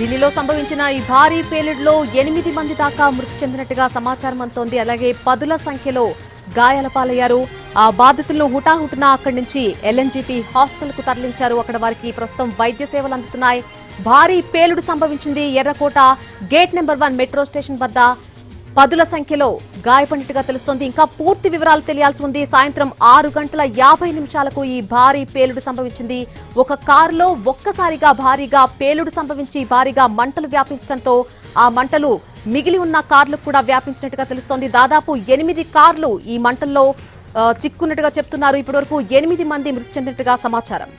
ఢిల్లీలో సంభవించిన ఈ భారీ పేలుడులో 8 మంది దాకా మృతి చెందినట్టుగా సమాచారం అందుతోంది. అలాగే పదుల సంఖ్యలో గాయాల పాలయ్యారు. ఆ బాధితులను హుటాహుటిన అక్కడి నుంచి ఎల్ఎన్జీపీ హాస్పిటల్ కు తరలించారు. అక్కడ వారికి ప్రస్తుతం వైద్య సేవలు అందుతున్నాయి. భారీ పేలుడు సంభవించింది ఎర్రకోట గేట్ నెంబర్ 1 మెట్రో స్టేషన్ వద్ద. పదుల సంఖ్యలో గాయపడినట్టుగా తెలుస్తోంది. ఇంకా పూర్తి వివరాలు తెలియాల్సి ఉంది. సాయంత్రం 6:50 ఈ భారీ పేలుడు సంభవించింది. ఒక కారులో ఒక్కసారిగా భారీగా పేలుడు సంభవించి భారీగా మంటలు వ్యాపించడంతో ఆ మంటలు మిగిలి ఉన్న కార్లకు కూడా వ్యాపించినట్టుగా తెలుస్తోంది. దాదాపు 8 కార్లు ఈ మంటల్లో చిక్కున్నట్టుగా చెప్తున్నారు. ఇప్పటివరకు 8 మంది మృతి చెందినట్టుగా సమాచారం.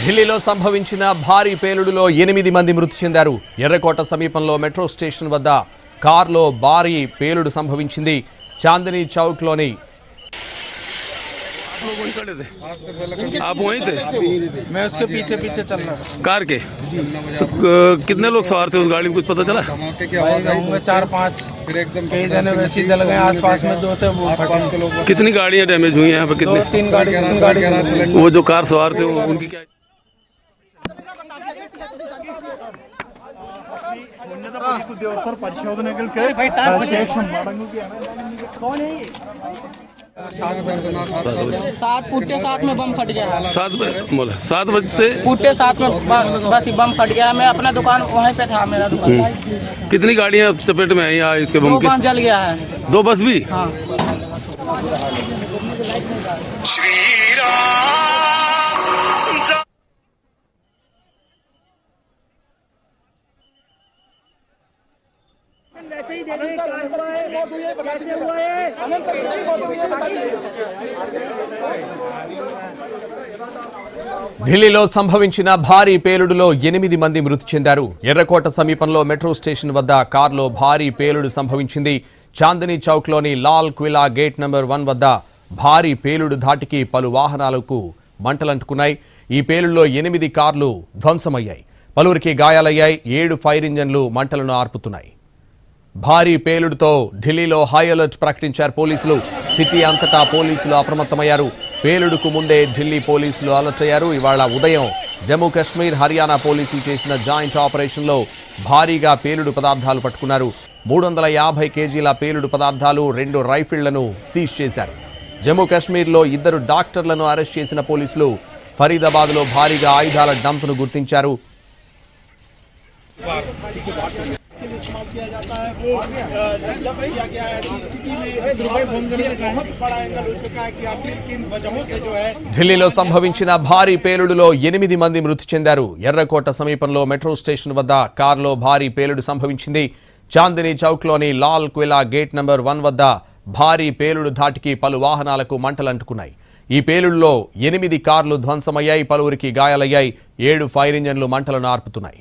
ఢిల్లీలో సంభవించిన భారీ పేలుడులో 8 మంది మృతి చెందారు. ఎర్రకోట సమీపంలో మెట్రో స్టేషన్ వద్ద కార్లో భారీ పేలుడు సంభవించింది. చాందనీ చౌక్లోని आप वहीं थे? मैं उसके पीछे पीछे चल रहा था कार के। तो कितने लोग सवार थे उस गाड़ी में, कुछ पता चला? 4-5 कई जने वैसे जल गए आसपास में जो थे वो फटे। कितनी गाड़ियां डैमेज हुई हैं यहाँ पे? कितनी? 3 गाड़ी। वो जो कार सवार थे उनकी क्या? सात पुट्टे साथ में बम फट गया। 7 बजते पुट्टे साथ में बस बम फट गया। मैं अपना दुकान वहीं पे था, मेरा दुकान। कितनी गाड़ियां चपेट में आई इसके बम? 2 बस जल गया है। 2 बस भी? हाँ। ఢిల్లీలో సంభవించిన భారీ పేలుడులో 8 మంది మృతి చెందారు. ఎర్రకోట సమీపంలో మెట్రో స్టేషన్ వద్ద కార్లో భారీ పేలుడు సంభవించింది. చాందనీ చౌక్లోని లాల్ క్విలా గేట్ నెంబర్ 1 వద్ద భారీ పేలుడు ధాటికి పలు వాహనాలకు మంటలంటుకున్నాయి. ఈ పేలుడులో 8 కార్లు ధ్వంసమయ్యాయి. పలువురికి గాయాలయ్యాయి. 7 ఫైర్ ఇంజన్లు మంటలను ఆర్పుతున్నాయి. భారీ పేలుడుతో ఢిల్లీలో హై అలర్ట్ ప్రకటించారు పోలీసులు. సిటీ అంతటా పోలీసులు అప్రమత్తమయ్యారు. పేలుడుకు ముందే ఢిల్లీ పోలీసులు అలర్ట్ అయ్యారు. ఇవాళ ఉదయం జమ్మూ కాశ్మీర్, హర్యానా పోలీసులు చేసిన జాయింట్ ఆపరేషన్లో భారీగా పేలుడు పదార్థాలు పట్టుకున్నారు. 350 కేజీల పేలుడు పదార్థాలు, 2 రైఫిళ్లను సీజ్ చేశారు. జమ్మూ కాశ్మీర్లో 2 డాక్టర్లను అరెస్ట్ చేసిన పోలీసులు ఫరీదాబాద్లో భారీగా ఆయుధాల డంప్ను గుర్తించారు. इस्तेमाल किया जाता है वो जब किया गया है स्थिति में दुबई फोन करने का बहुत बड़ा एंगल हो चुका है कि आखिर किन वजहों से जो है ఢిల్లీలో సంభవించిన భారీ పేలుడులో 8 మంది మృతి చెందారు. ఎర్రకోట సమీపంలో మెట్రో స్టేషన్ వద్ద కార్లో భారీ పేలుడు సంభవించింది. చాందినీ చౌక్లోని లాల్ క్విలా గేట్ నంబర్ 1 వద్ద భారీ పేలుడు ధాటికి పలు వాహనాలకు మంటలంటుకున్నాయి. ఈ పేలుడులో 8 కార్లు ధ్వంసమయ్యాయి, పలువురికి గాయాలయ్యాయి. 7 ఫైర్ ఇంజన్లు మంటలను ఆర్పుతున్నాయి.